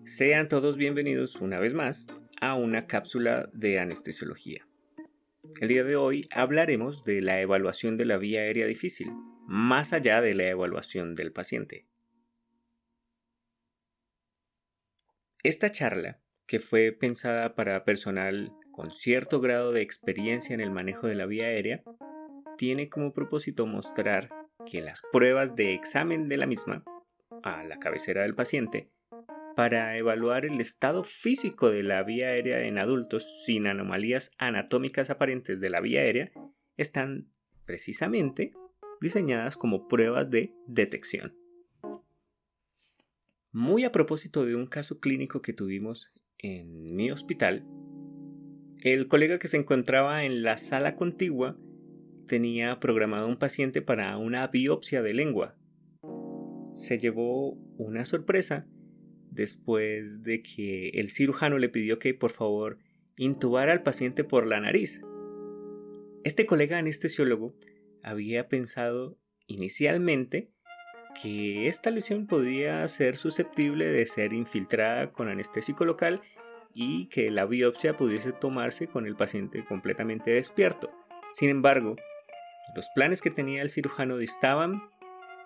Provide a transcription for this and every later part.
Sean todos bienvenidos una vez más a una cápsula de anestesiología. El día de hoy hablaremos de la evaluación de la vía aérea difícil, más allá de la evaluación del paciente. Esta charla, que fue pensada para personal con cierto grado de experiencia en el manejo de la vía aérea, tiene como propósito mostrar que las pruebas de examen de la misma, a la cabecera del paciente, para evaluar el estado físico de la vía aérea en adultos sin anomalías anatómicas aparentes de la vía aérea, están precisamente diseñadas como pruebas de detección. Muy a propósito de un caso clínico que tuvimos en mi hospital, el colega que se encontraba en la sala contigua tenía programado un paciente para una biopsia de lengua. Se llevó una sorpresa después de que el cirujano le pidió que por favor intubara al paciente por la nariz. Este colega anestesiólogo había pensado inicialmente que esta lesión podía ser susceptible de ser infiltrada con anestésico local y que la biopsia pudiese tomarse con el paciente completamente despierto. Sin embargo, los planes que tenía el cirujano distaban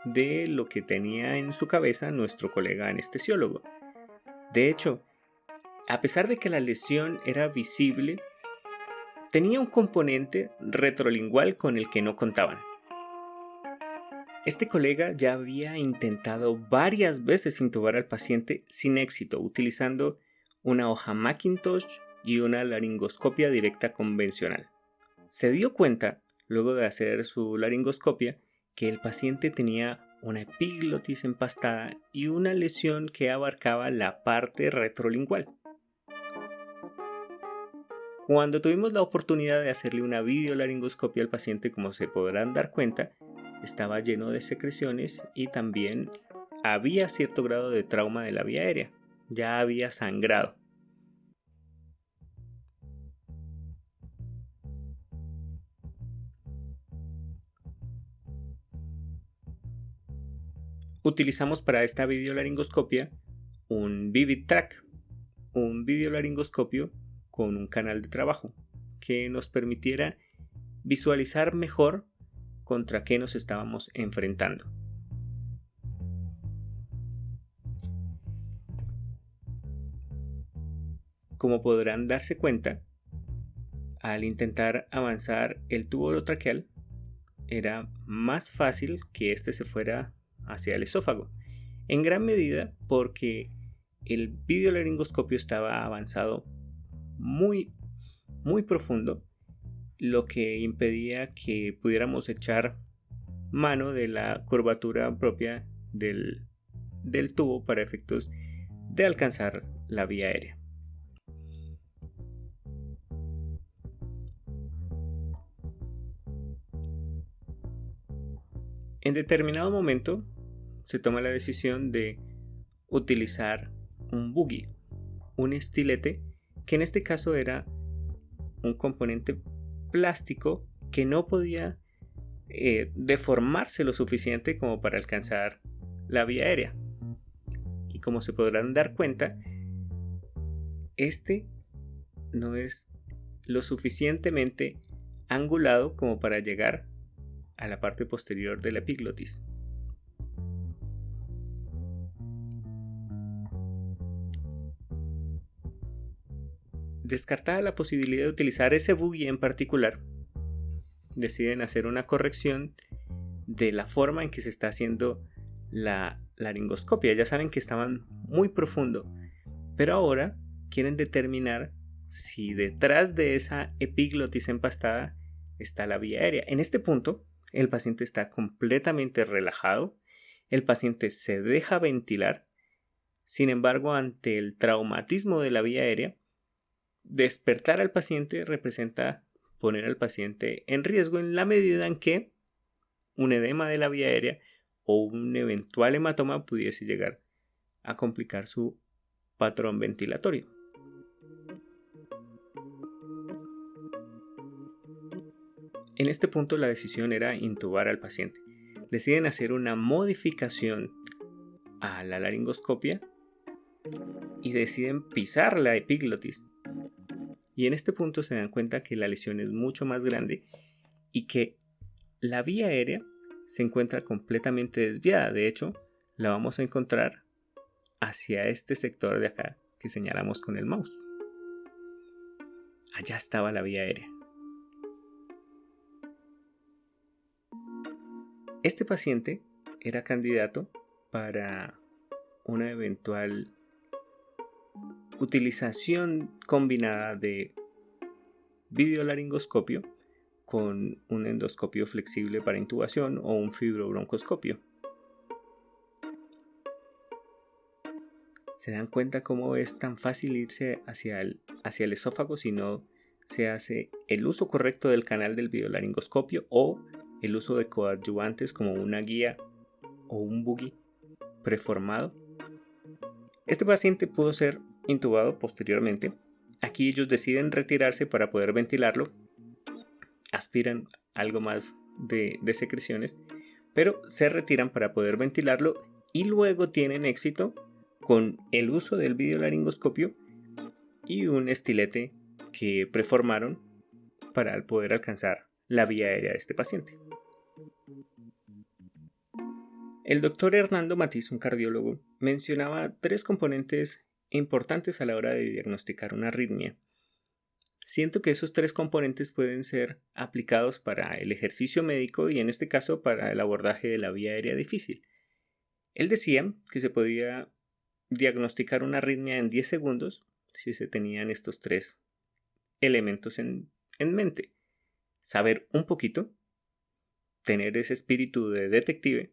de lo que tenía en su cabeza nuestro colega anestesiólogo. De hecho, a pesar de que la lesión era visible, tenía un componente retrolingual con el que no contaban. Este colega ya había intentado varias veces intubar al paciente sin éxito, utilizando una hoja Macintosh y una laringoscopia directa convencional. Se dio cuenta, luego de hacer su laringoscopia, que el paciente tenía una epiglotis empastada y una lesión que abarcaba la parte retrolingual. Cuando tuvimos la oportunidad de hacerle una videolaringoscopia al paciente, como se podrán dar cuenta, estaba lleno de secreciones y también había cierto grado de trauma de la vía aérea. Ya había sangrado. Utilizamos para esta videolaringoscopia un VividTrack, un videolaringoscopio con un canal de trabajo que nos permitiera visualizar mejor contra qué nos estábamos enfrentando. Como podrán darse cuenta, al intentar avanzar el tubo traqueal, era más fácil que éste se fuera hacia el esófago, en gran medida porque el videolaringoscopio estaba avanzado muy profundo, lo que impedía que pudiéramos echar mano de la curvatura propia del tubo para efectos de alcanzar la vía aérea. En determinado momento se toma la decisión de utilizar un buggy, un estilete, que en este caso era un componente plástico que no podía deformarse lo suficiente como para alcanzar la vía aérea. Y como se podrán dar cuenta, este no es lo suficientemente angulado como para llegar a la parte posterior de la epiglotis. Descartada la posibilidad de utilizar ese buggy en particular, deciden hacer una corrección de la forma en que se está haciendo la laringoscopia. Ya saben que estaban muy profundo, pero ahora quieren determinar si detrás de esa epiglotis empastada está la vía aérea. En este punto, el paciente está completamente relajado, el paciente se deja ventilar. Sin embargo, ante el traumatismo de la vía aérea, despertar al paciente representa poner al paciente en riesgo en la medida en que un edema de la vía aérea o un eventual hematoma pudiese llegar a complicar su patrón ventilatorio. En este punto la decisión era intubar al paciente. deciden hacer una modificación a la laringoscopia y deciden pisar la epiglotis. Y en este punto se dan cuenta que la lesión es mucho más grande y que la vía aérea se encuentra completamente desviada. De hecho, la vamos a encontrar hacia este sector de acá que señalamos con el mouse. Allá estaba la vía aérea. Este paciente era candidato para una eventual utilización combinada de videolaringoscopio con un endoscopio flexible para intubación o un fibrobroncoscopio. ¿Se dan cuenta cómo es tan fácil irse hacia el esófago si no se hace el uso correcto del canal del videolaringoscopio o el uso de coadyuvantes como una guía o un buggy preformado? Este paciente pudo ser intubado posteriormente. Aquí ellos deciden retirarse para poder ventilarlo. Aspiran algo más de secreciones, pero se retiran para poder ventilarlo y luego tienen éxito con el uso del videolaringoscopio y un estilete que preformaron para poder alcanzar la vía aérea de este paciente. El doctor Hernando Matiz, un cardiólogo, mencionaba 3 componentes importantes a la hora de diagnosticar una arritmia. Siento que esos 3 componentes pueden ser aplicados para el ejercicio médico y en este caso para el abordaje de la vía aérea difícil. Él decía que se podía diagnosticar una arritmia en 10 segundos si se tenían estos 3 elementos en mente. Saber un poquito, tener ese espíritu de detective,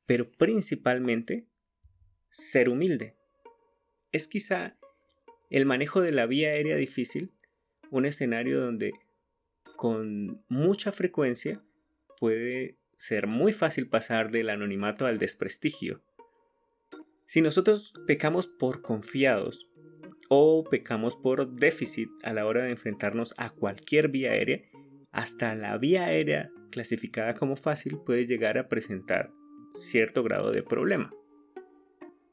pero principalmente ser humilde. Es quizá el manejo de la vía aérea difícil un escenario donde con mucha frecuencia puede ser muy fácil pasar del anonimato al desprestigio. Si nosotros pecamos por confiados o pecamos por déficit a la hora de enfrentarnos a cualquier vía aérea, hasta la vía aérea clasificada como fácil puede llegar a presentar cierto grado de problema.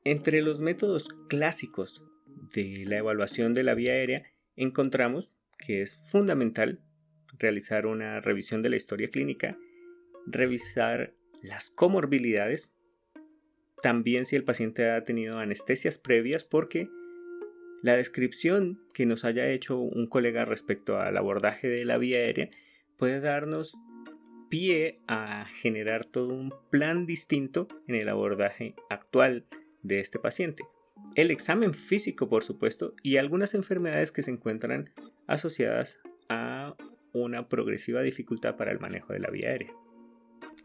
Entre los métodos clásicos de la evaluación de la vía aérea encontramos que es fundamental realizar una revisión de la historia clínica, revisar las comorbilidades, también si el paciente ha tenido anestesias previas, porque la descripción que nos haya hecho un colega respecto al abordaje de la vía aérea puede darnos pie a generar todo un plan distinto en el abordaje actual de este paciente. El examen físico, por supuesto, y algunas enfermedades que se encuentran asociadas a una progresiva dificultad para el manejo de la vía aérea.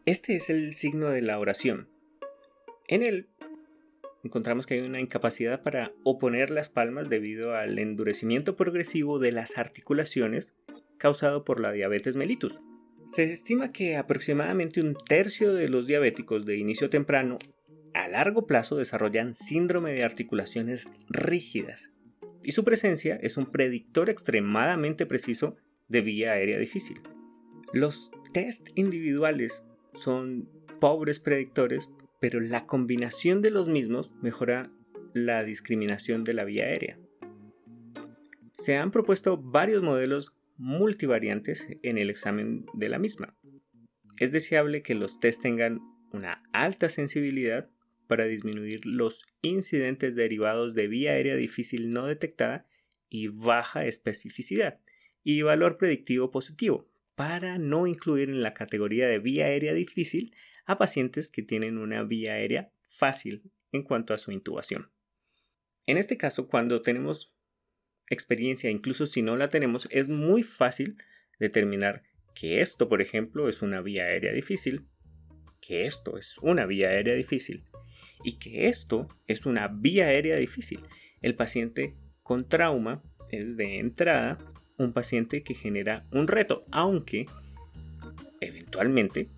Este es el signo de la oración. En él encontramos que hay una incapacidad para oponer las palmas debido al endurecimiento progresivo de las articulaciones causado por la diabetes mellitus. Se estima que aproximadamente 1/3 de los diabéticos de inicio temprano a largo plazo desarrollan síndrome de articulaciones rígidas y su presencia es un predictor extremadamente preciso de vía aérea difícil. Los test individuales son pobres predictores, pero la combinación de los mismos mejora la discriminación de la vía aérea. Se han propuesto varios modelos multivariantes en el examen de la misma. Es deseable que los test tengan una alta sensibilidad para disminuir los incidentes derivados de vía aérea difícil no detectada y baja especificidad, y valor predictivo positivo, para no incluir en la categoría de vía aérea difícil a pacientes que tienen una vía aérea fácil en cuanto a su intubación. En este caso, cuando tenemos experiencia, incluso si no la tenemos, es muy fácil determinar que esto, por ejemplo, es una vía aérea difícil, que esto es una vía aérea difícil y que esto es una vía aérea difícil. El paciente con trauma es de entrada un paciente que genera un reto, aunque eventualmente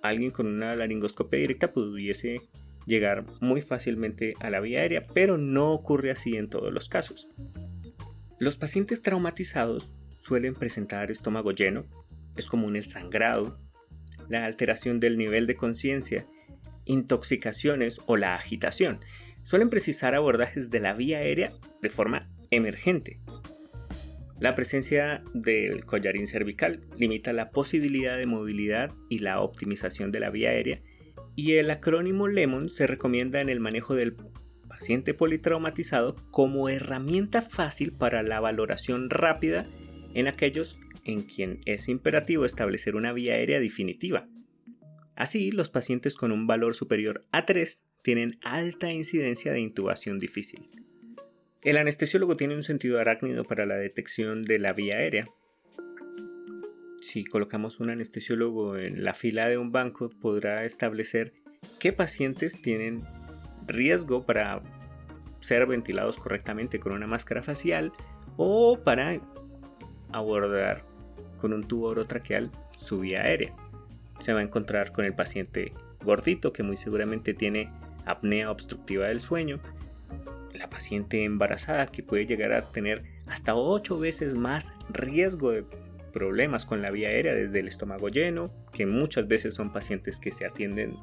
alguien con una laringoscopia directa pudiese llegar muy fácilmente a la vía aérea, pero no ocurre así en todos los casos. Los pacientes traumatizados suelen presentar estómago lleno, es común el sangrado, la alteración del nivel de conciencia, intoxicaciones o la agitación. Suelen precisar abordajes de la vía aérea de forma emergente. La presencia del collarín cervical limita la posibilidad de movilidad y la optimización de la vía aérea, y el acrónimo LEMON se recomienda en el manejo del paciente politraumatizado como herramienta fácil para la valoración rápida en aquellos en quien es imperativo establecer una vía aérea definitiva. Así, los pacientes con un valor superior a 3 tienen alta incidencia de intubación difícil. El anestesiólogo tiene un sentido arácnido para la detección de la vía aérea. Si colocamos un anestesiólogo en la fila de un banco, podrá establecer qué pacientes tienen riesgo para ser ventilados correctamente con una máscara facial o para abordar con un tubo orotraqueal su vía aérea. Se va a encontrar con el paciente gordito, que muy seguramente tiene apnea obstructiva del sueño, la paciente embarazada, que puede llegar a tener hasta 8 veces más riesgo de problemas con la vía aérea desde el estómago lleno, que muchas veces son pacientes que se atienden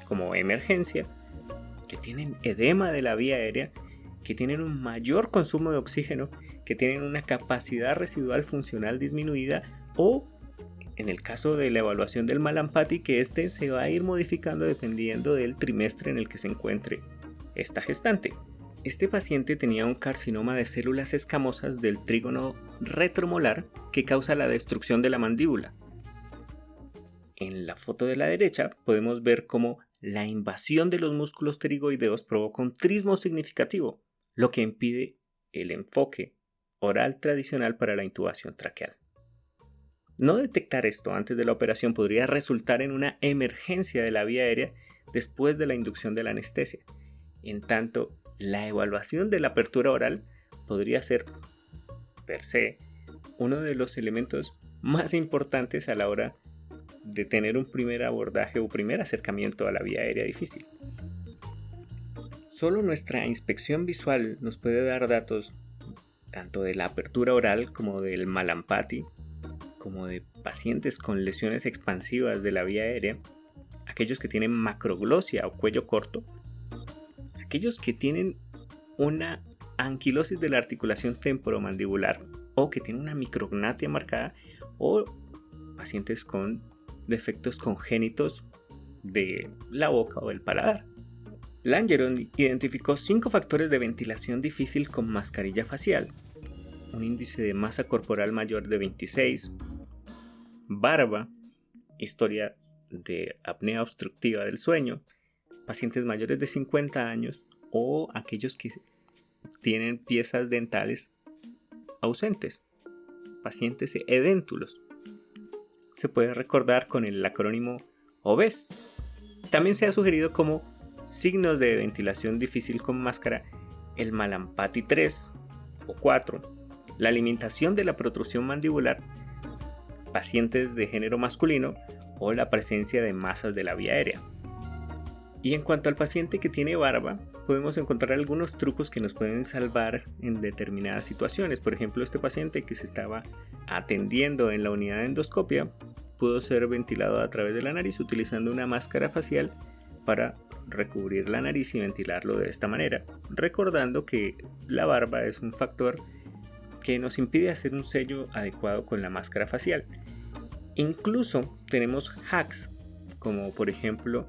como emergencia, que tienen edema de la vía aérea, que tienen un mayor consumo de oxígeno, que tienen una capacidad residual funcional disminuida, o en el caso de la evaluación del Mallampati, que este se va a ir modificando dependiendo del trimestre en el que se encuentre esta gestante. Este paciente tenía un carcinoma de células escamosas del trígono retromolar que causa la destrucción de la mandíbula. En la foto de la derecha podemos ver cómo la invasión de los músculos pterigoideos provoca un trismo significativo, lo que impide el enfoque oral tradicional para la intubación traqueal. No detectar esto antes de la operación podría resultar en una emergencia de la vía aérea después de la inducción de la anestesia. En tanto, la evaluación de la apertura oral podría ser, per se, uno de los elementos más importantes a la hora de tener un primer abordaje o primer acercamiento a la vía aérea difícil. Solo nuestra inspección visual nos puede dar datos tanto de la apertura oral como del Mallampati, como de pacientes con lesiones expansivas de la vía aérea, aquellos que tienen macroglosia o cuello corto, aquellos que tienen una anquilosis de la articulación temporomandibular o que tienen una micrognatia marcada, o pacientes con defectos congénitos de la boca o del paladar. Langeron identificó 5 factores de ventilación difícil con mascarilla facial: un índice de masa corporal mayor de 26, barba, historia de apnea obstructiva del sueño, pacientes mayores de 50 años o aquellos que tienen piezas dentales ausentes, pacientes edéntulos. Se puede recordar con el acrónimo OBES. También se ha sugerido como signos de ventilación difícil con máscara el Mallampati 3 o 4, la alimentación de la protrusión mandibular, pacientes de género masculino o la presencia de masas de la vía aérea. Y en cuanto al paciente que tiene barba, podemos encontrar algunos trucos que nos pueden salvar en determinadas situaciones. Por ejemplo, este paciente que se estaba atendiendo en la unidad de endoscopia pudo ser ventilado a través de la nariz utilizando una máscara facial para recubrir la nariz y ventilarlo de esta manera, recordando que la barba es un factor que nos impide hacer un sello adecuado con la máscara facial. Incluso tenemos hacks, como por ejemplo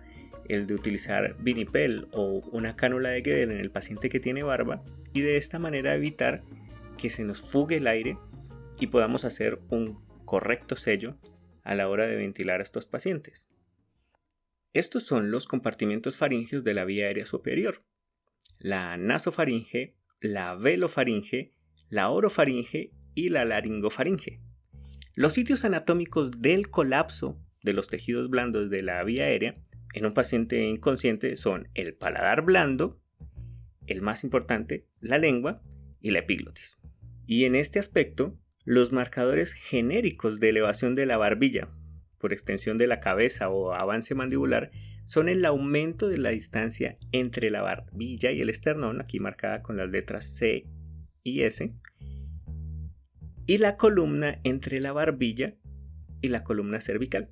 el de utilizar vinipel o una cánula de Guedel en el paciente que tiene barba, y de esta manera evitar que se nos fugue el aire y podamos hacer un correcto sello a la hora de ventilar a estos pacientes. Estos son los compartimentos faríngeos de la vía aérea superior: la nasofaringe, la velofaringe, la orofaringe y la laringofaringe. Los sitios anatómicos del colapso de los tejidos blandos de la vía aérea en un paciente inconsciente son el paladar blando, el más importante, la lengua y la epiglotis. Y en este aspecto, los marcadores genéricos de elevación de la barbilla por extensión de la cabeza o avance mandibular son el aumento de la distancia entre la barbilla y el esternón, aquí marcada con las letras C y S, y la columna entre la barbilla y la columna cervical.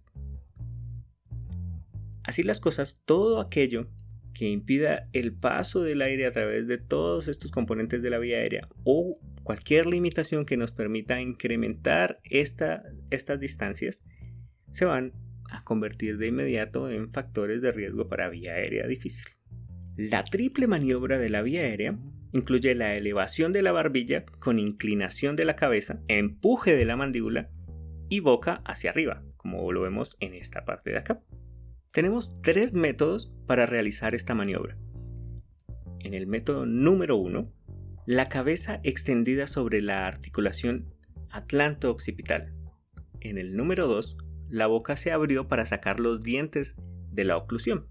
Así las cosas, todo aquello que impida el paso del aire a través de todos estos componentes de la vía aérea o cualquier limitación que nos permita incrementar estas distancias se van a convertir de inmediato en factores de riesgo para vía aérea difícil. La triple maniobra de la vía aérea incluye la elevación de la barbilla con inclinación de la cabeza, empuje de la mandíbula y boca hacia arriba, como lo vemos en esta parte de acá. Tenemos 3 métodos para realizar esta maniobra. En el método número 1, la cabeza extendida sobre la articulación atlanto-occipital. En el número 2, la boca se abrió para sacar los dientes de la oclusión.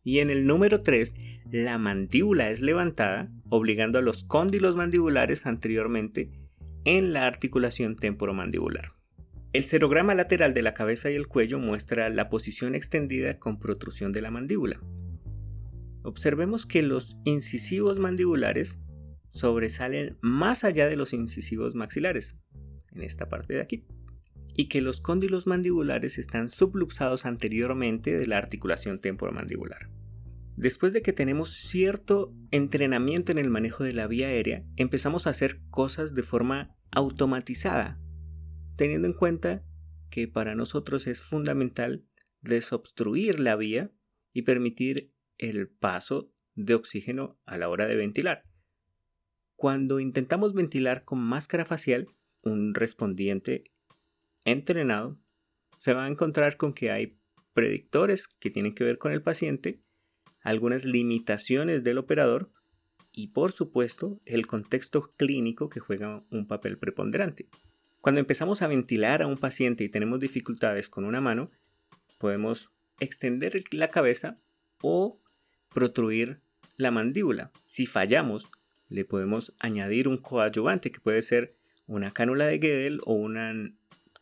Y en el número 3, la mandíbula es levantada, obligando a los cóndilos mandibulares anteriormente en la articulación temporomandibular. El serograma lateral de la cabeza y el cuello muestra la posición extendida con protrusión de la mandíbula. Observemos que los incisivos mandibulares sobresalen más allá de los incisivos maxilares, en esta parte de aquí, y que los cóndilos mandibulares están subluxados anteriormente de la articulación temporomandibular. Después de que tenemos cierto entrenamiento en el manejo de la vía aérea, empezamos a hacer cosas de forma automatizada, teniendo en cuenta que para nosotros es fundamental desobstruir la vía y permitir el paso de oxígeno a la hora de ventilar. Cuando intentamos ventilar con máscara facial, un respondiente entrenado se va a encontrar con que hay predictores que tienen que ver con el paciente, algunas limitaciones del operador y, por supuesto, el contexto clínico que juega un papel preponderante. Cuando empezamos a ventilar a un paciente y tenemos dificultades con una mano, podemos extender la cabeza o protruir la mandíbula. Si fallamos, le podemos añadir un coadyuvante que puede ser una cánula de Guedel o una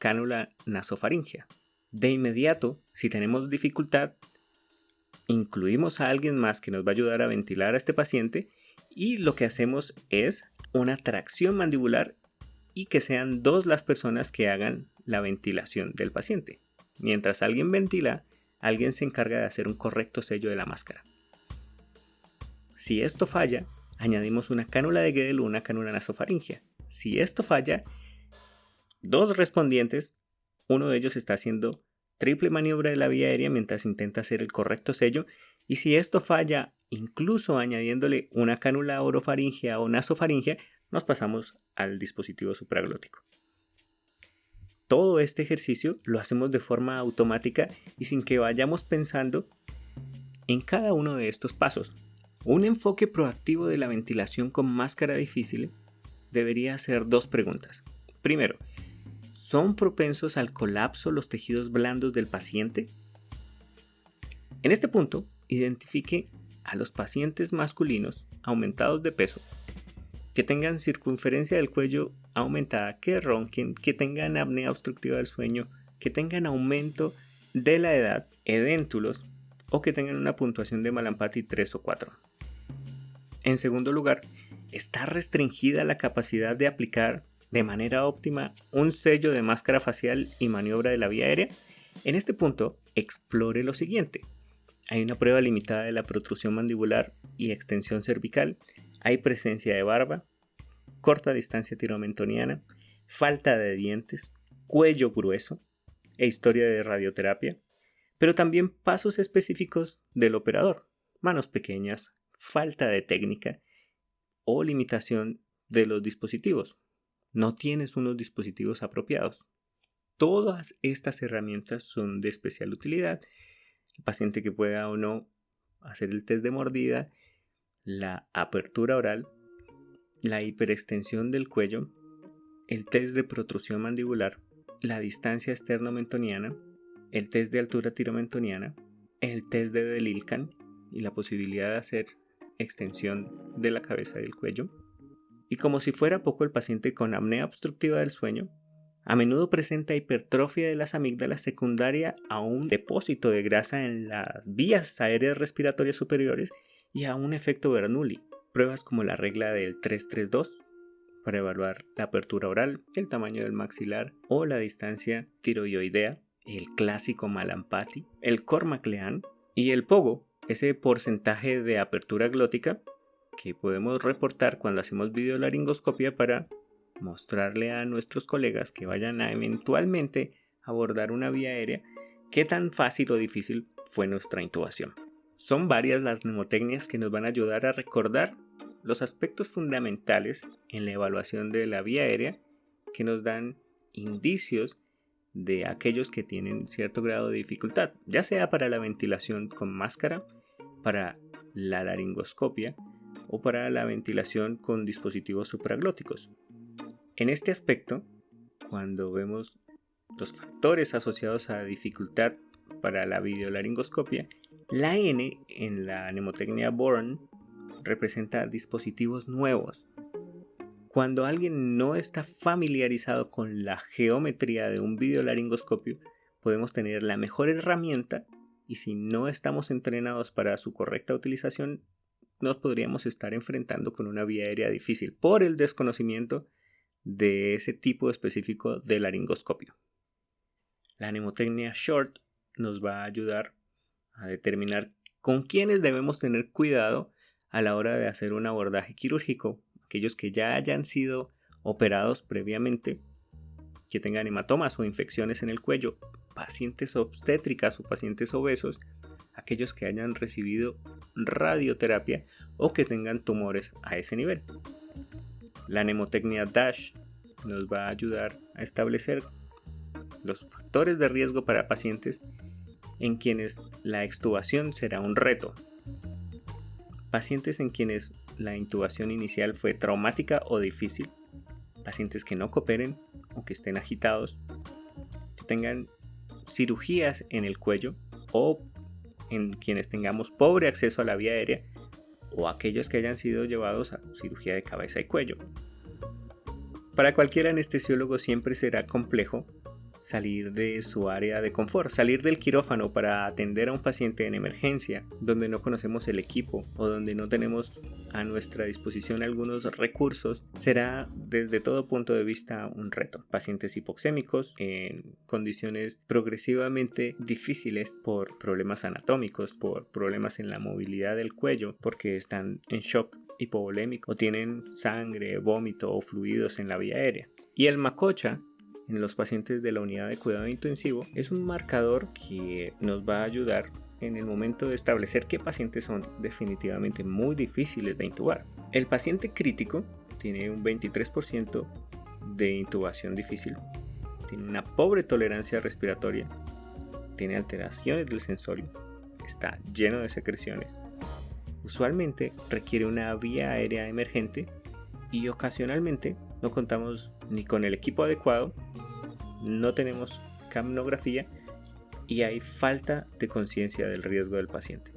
cánula nasofaringea. De inmediato, si tenemos dificultad, incluimos a alguien más que nos va a ayudar a ventilar a este paciente y lo que hacemos es una tracción mandibular y que sean 2 las personas que hagan la ventilación del paciente. Mientras alguien ventila, alguien se encarga de hacer un correcto sello de la máscara. Si esto falla, añadimos una cánula de Guedel o una cánula nasofaringea. Si esto falla, 2 respondientes, uno de ellos está haciendo triple maniobra de la vía aérea mientras intenta hacer el correcto sello, y si esto falla, incluso añadiéndole una cánula orofaringea o nasofaringea, nos pasamos al dispositivo supraglótico. Todo este ejercicio lo hacemos de forma automática y sin que vayamos pensando en cada uno de estos pasos. Un enfoque proactivo de la ventilación con máscara difícil debería hacer 2 preguntas. Primero, ¿son propensos al colapso los tejidos blandos del paciente? En este punto, identifique a los pacientes masculinos aumentados de peso, que tengan circunferencia del cuello aumentada, que ronquen, que tengan apnea obstructiva del sueño, que tengan aumento de la edad, edéntulos o que tengan una puntuación de Mallampati 3 o 4. En segundo lugar, está restringida la capacidad de aplicar de manera óptima un sello de máscara facial y maniobra de la vía aérea. En este punto, explore lo siguiente. Hay una prueba limitada de la protrusión mandibular y extensión cervical, hay presencia de barba, corta distancia tiromentoniana, falta de dientes, cuello grueso e historia de radioterapia, pero también pasos específicos del operador, manos pequeñas, falta de técnica o limitación de los dispositivos. No tienes unos dispositivos apropiados. Todas estas herramientas son de especial utilidad. El paciente que pueda o no hacer el test de mordida, la apertura oral, la hiperextensión del cuello, el test de protrusión mandibular, la distancia esternomentoniana, el test de altura tiromentoniana, el test de Delilcan y la posibilidad de hacer extensión de la cabeza y del cuello. Y como si fuera poco, el paciente con apnea obstructiva del sueño a menudo presenta hipertrofia de las amígdalas secundaria a un depósito de grasa en las vías aéreas respiratorias superiores y a un efecto Bernoulli. Pruebas como la regla del 3-3-2 para evaluar la apertura oral, el tamaño del maxilar o la distancia tiroidea, el clásico Mallampati, el Cormaclean Y el POGO, ese porcentaje de apertura glótica que podemos reportar cuando hacemos videolaringoscopia para mostrarle a nuestros colegas que vayan a eventualmente abordar una vía aérea qué tan fácil o difícil fue nuestra intubación. Son varias las mnemotecnias que nos van a ayudar a recordar los aspectos fundamentales en la evaluación de la vía aérea que nos dan indicios de aquellos que tienen cierto grado de dificultad, ya sea para la ventilación con máscara, para la laringoscopia o para la ventilación con dispositivos supraglóticos. En este aspecto, cuando vemos los factores asociados a dificultad para la videolaringoscopia, la N en la mnemotecnia Bourne representa dispositivos nuevos. Cuando alguien no está familiarizado con la geometría de un videolaringoscopio, podemos tener la mejor herramienta y si no estamos entrenados para su correcta utilización, nos podríamos estar enfrentando con una vía aérea difícil por el desconocimiento de ese tipo específico de laringoscopio. La mnemotecnia SHORT nos va a ayudar a determinar con quiénes debemos tener cuidado a la hora de hacer un abordaje quirúrgico. Aquellos que ya hayan sido operados previamente, que tengan hematomas o infecciones en el cuello, pacientes obstétricas o pacientes obesos, aquellos que hayan recibido radioterapia o que tengan tumores a ese nivel. La mnemotecnia DASH nos va a ayudar a establecer los factores de riesgo para pacientes en quienes la extubación será un reto. Pacientes en quienes la intubación inicial fue traumática o difícil, pacientes que no cooperen o que estén agitados, que tengan cirugías en el cuello o en quienes tengamos pobre acceso a la vía aérea o aquellos que hayan sido llevados a cirugía de cabeza y cuello. Para cualquier anestesiólogo siempre será complejo salir de su área de confort, salir del quirófano para atender a un paciente en emergencia, donde no conocemos el equipo o donde no tenemos a nuestra disposición algunos recursos, será desde todo punto de vista un reto. Pacientes hipoxémicos en condiciones progresivamente difíciles por problemas anatómicos, por problemas en la movilidad del cuello, porque están en shock hipovolémico o tienen sangre, vómito o fluidos en la vía aérea. Y el MACOCHA en los pacientes de la unidad de cuidado intensivo es un marcador que nos va a ayudar en el momento de establecer qué pacientes son definitivamente muy difíciles de intubar. El paciente crítico tiene un 23% de intubación difícil, tiene una pobre tolerancia respiratoria, tiene alteraciones del sensorio, está lleno de secreciones, usualmente requiere una vía aérea emergente y ocasionalmente no contamos ni con el equipo adecuado, no tenemos capnografía y hay falta de conciencia del riesgo del paciente.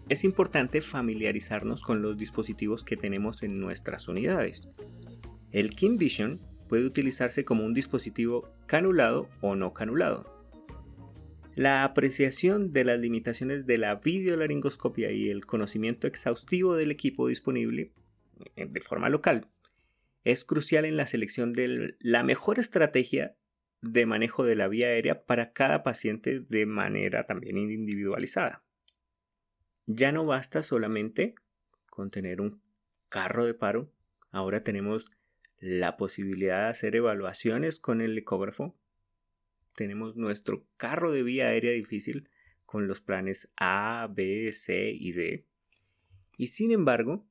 Es importante familiarizarnos con los dispositivos que tenemos en nuestras unidades. El KinVision puede utilizarse como un dispositivo canulado o no canulado. La apreciación de las limitaciones de la videolaringoscopia y el conocimiento exhaustivo del equipo disponible de forma local es crucial en la selección de la mejor estrategia de manejo de la vía aérea para cada paciente de manera también individualizada. Ya no basta solamente con tener un carro de paro, ahora tenemos la posibilidad de hacer evaluaciones con el ecógrafo. Tenemos nuestro carro de vía aérea difícil con los planes A, B, C y D. Y sin embargo,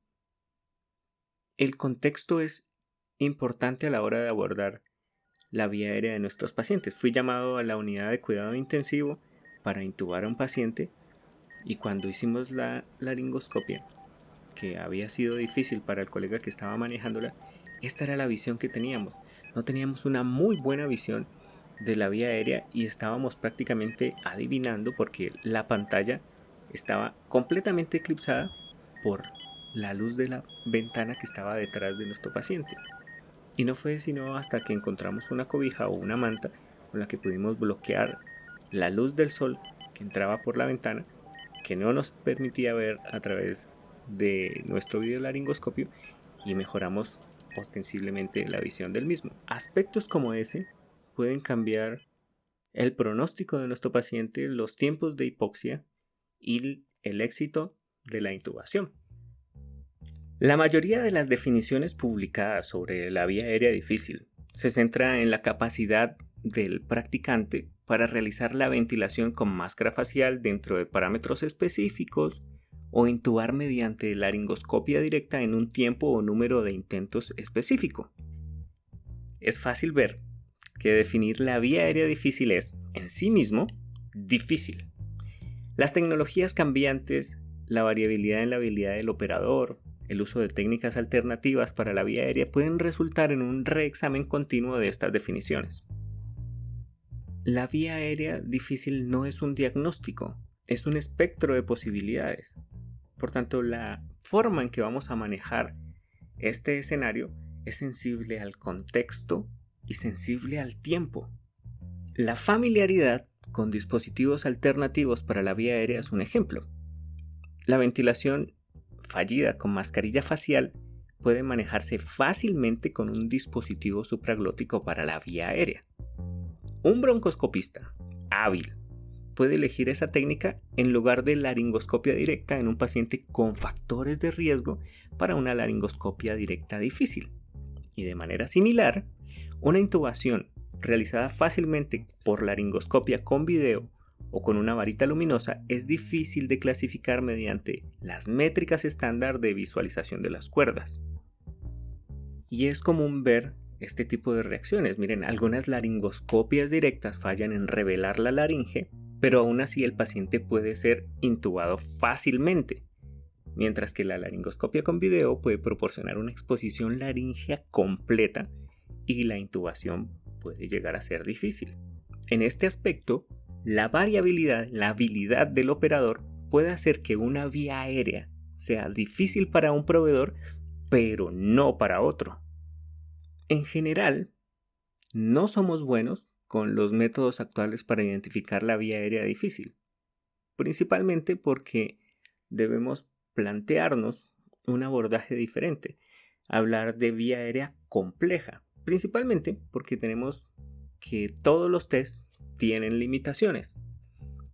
el contexto es importante a la hora de abordar la vía aérea de nuestros pacientes. Fui llamado a la unidad de cuidado intensivo para intubar a un paciente y cuando hicimos la laringoscopia, que había sido difícil para el colega que estaba manejándola, esta era la visión que teníamos. No teníamos una muy buena visión de la vía aérea y estábamos prácticamente adivinando porque la pantalla estaba completamente eclipsada por la luz de la ventana que estaba detrás de nuestro paciente. Y no fue sino hasta que encontramos una cobija o una manta con la que pudimos bloquear la luz del sol que entraba por la ventana, que no nos permitía ver a través de nuestro videolaringoscopio y mejoramos ostensiblemente la visión del mismo. Aspectos como ese pueden cambiar el pronóstico de nuestro paciente, los tiempos de hipoxia y el éxito de la intubación. La mayoría de las definiciones publicadas sobre la vía aérea difícil se centra en la capacidad del practicante para realizar la ventilación con máscara facial dentro de parámetros específicos o intubar mediante laringoscopia directa en un tiempo o número de intentos específico. Es fácil ver que definir la vía aérea difícil es, en sí mismo, difícil. Las tecnologías cambiantes, la variabilidad en la habilidad del operador, el uso de técnicas alternativas para la vía aérea pueden resultar en un reexamen continuo de estas definiciones. La vía aérea difícil no es un diagnóstico, es un espectro de posibilidades. Por tanto, la forma en que vamos a manejar este escenario es sensible al contexto y sensible al tiempo. La familiaridad con dispositivos alternativos para la vía aérea es un ejemplo. La ventilación fallida con mascarilla facial puede manejarse fácilmente con un dispositivo supraglótico para la vía aérea. Un broncoscopista hábil puede elegir esa técnica en lugar de laringoscopia directa en un paciente con factores de riesgo para una laringoscopia directa difícil. Y de manera similar, una intubación realizada fácilmente por laringoscopia con video o con una varita luminosa es difícil de clasificar mediante las métricas estándar de visualización de las cuerdas. Y es común ver este tipo de reacciones. Miren, algunas laringoscopias directas fallan en revelar la laringe, pero aún así el paciente puede ser intubado fácilmente, mientras que la laringoscopia con video puede proporcionar una exposición laríngea completa y la intubación puede llegar a ser difícil. En este aspecto, la variabilidad, la habilidad del operador puede hacer que una vía aérea sea difícil para un proveedor, pero no para otro. En general, no somos buenos con los métodos actuales para identificar la vía aérea difícil, principalmente porque debemos plantearnos un abordaje diferente, hablar de vía aérea compleja, principalmente porque tenemos que todos los tests tienen limitaciones.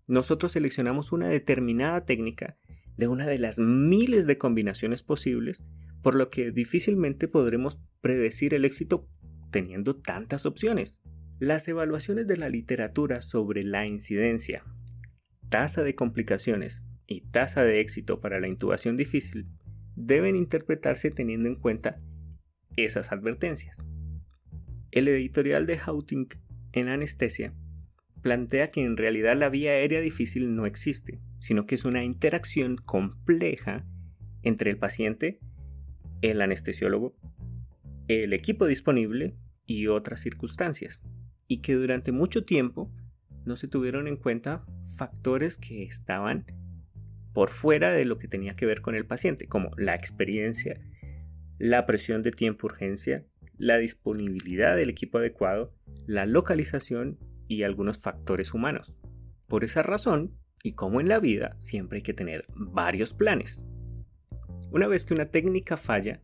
Nosotros seleccionamos una determinada técnica de una de las miles de combinaciones posibles, por lo que difícilmente podremos predecir el éxito teniendo tantas opciones. Las evaluaciones de la literatura sobre la incidencia, tasa de complicaciones y tasa de éxito para la intubación difícil deben interpretarse teniendo en cuenta esas advertencias. El editorial de Hauting en Anestesia plantea que en realidad la vía aérea difícil no existe, sino que es una interacción compleja entre el paciente, el anestesiólogo, el equipo disponible y otras circunstancias, y que durante mucho tiempo no se tuvieron en cuenta factores que estaban por fuera de lo que tenía que ver con el paciente, como la experiencia, la presión de tiempo-urgencia, la disponibilidad del equipo adecuado, la localización y algunos factores humanos. Por esa razón, y como en la vida, siempre hay que tener varios planes. Una vez que una técnica falla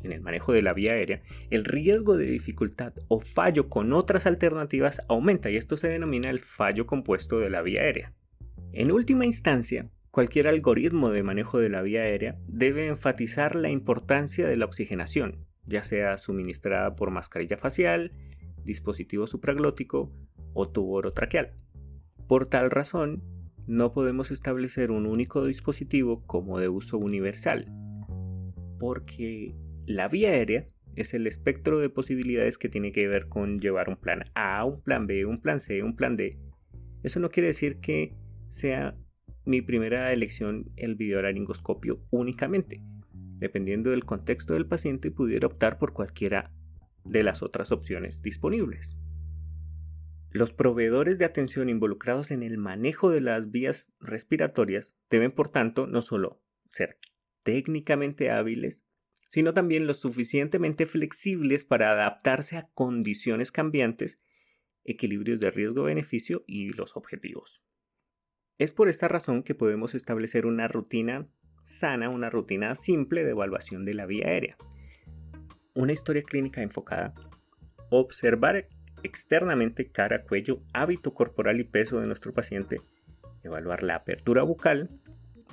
en el manejo de la vía aérea, el riesgo de dificultad o fallo con otras alternativas aumenta y esto se denomina el fallo compuesto de la vía aérea. En última instancia, cualquier algoritmo de manejo de la vía aérea debe enfatizar la importancia de la oxigenación, ya sea suministrada por mascarilla facial, dispositivo supraglótico o tubo orotraqueal. Por tal razón, no podemos establecer un único dispositivo como de uso universal, porque la vía aérea es el espectro de posibilidades que tiene que ver con llevar un plan A, un plan B, un plan C, un plan D. Eso no quiere decir que sea mi primera elección el videolaringoscopio únicamente. Dependiendo del contexto del paciente, pudiera optar por cualquiera de las otras opciones disponibles. Los proveedores de atención involucrados en el manejo de las vías respiratorias deben, por tanto, no solo ser técnicamente hábiles, sino también lo suficientemente flexibles para adaptarse a condiciones cambiantes, equilibrios de riesgo-beneficio y los objetivos. Es por esta razón que podemos establecer una rutina sana, una rutina simple de evaluación de la vía aérea. Una historia clínica enfocada, observar externamente cara, cuello, hábito corporal y peso de nuestro paciente, evaluar la apertura bucal,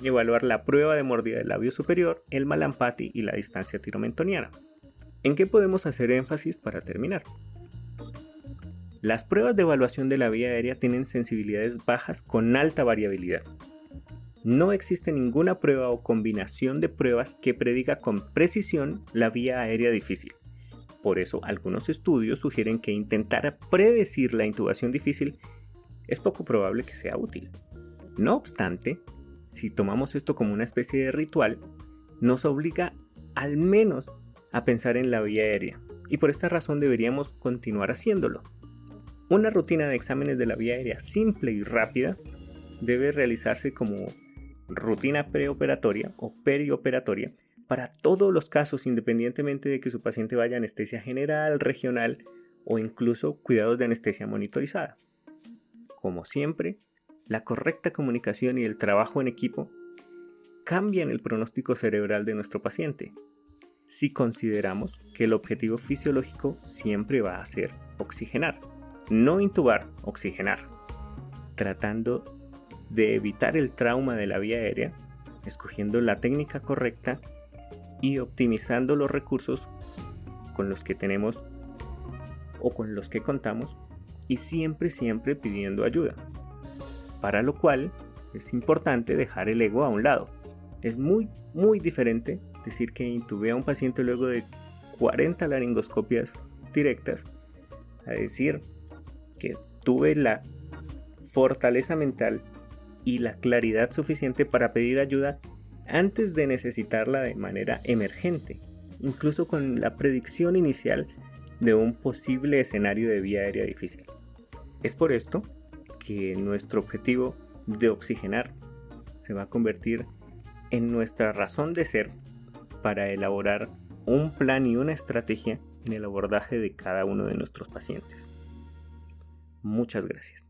evaluar la prueba de mordida del labio superior, el Mallampati y la distancia tiromentoniana. ¿En qué podemos hacer énfasis para terminar? Las pruebas de evaluación de la vía aérea tienen sensibilidades bajas con alta variabilidad. No existe ninguna prueba o combinación de pruebas que prediga con precisión la vía aérea difícil. Por eso, algunos estudios sugieren que intentar predecir la intubación difícil es poco probable que sea útil. No obstante, si tomamos esto como una especie de ritual, nos obliga al menos a pensar en la vía aérea, y por esta razón deberíamos continuar haciéndolo. Una rutina de exámenes de la vía aérea simple y rápida debe realizarse como rutina preoperatoria o perioperatoria para todos los casos, independientemente de que su paciente vaya a anestesia general, regional o incluso cuidados de anestesia monitorizada. Como siempre, la correcta comunicación y el trabajo en equipo cambian el pronóstico cerebral de nuestro paciente, si consideramos que el objetivo fisiológico siempre va a ser oxigenar, no intubar, oxigenar, tratando de evitar el trauma de la vía aérea, escogiendo la técnica correcta y optimizando los recursos con los que tenemos o con los que contamos, y siempre pidiendo ayuda, para lo cual es importante dejar el ego a un lado. Es muy diferente decir que intubé a un paciente luego de 40 laringoscopias directas a decir que tuve la fortaleza mental y la claridad suficiente para pedir ayuda antes de necesitarla de manera emergente, incluso con la predicción inicial de un posible escenario de vía aérea difícil. Es por esto que nuestro objetivo de oxigenar se va a convertir en nuestra razón de ser para elaborar un plan y una estrategia en el abordaje de cada uno de nuestros pacientes. Muchas gracias.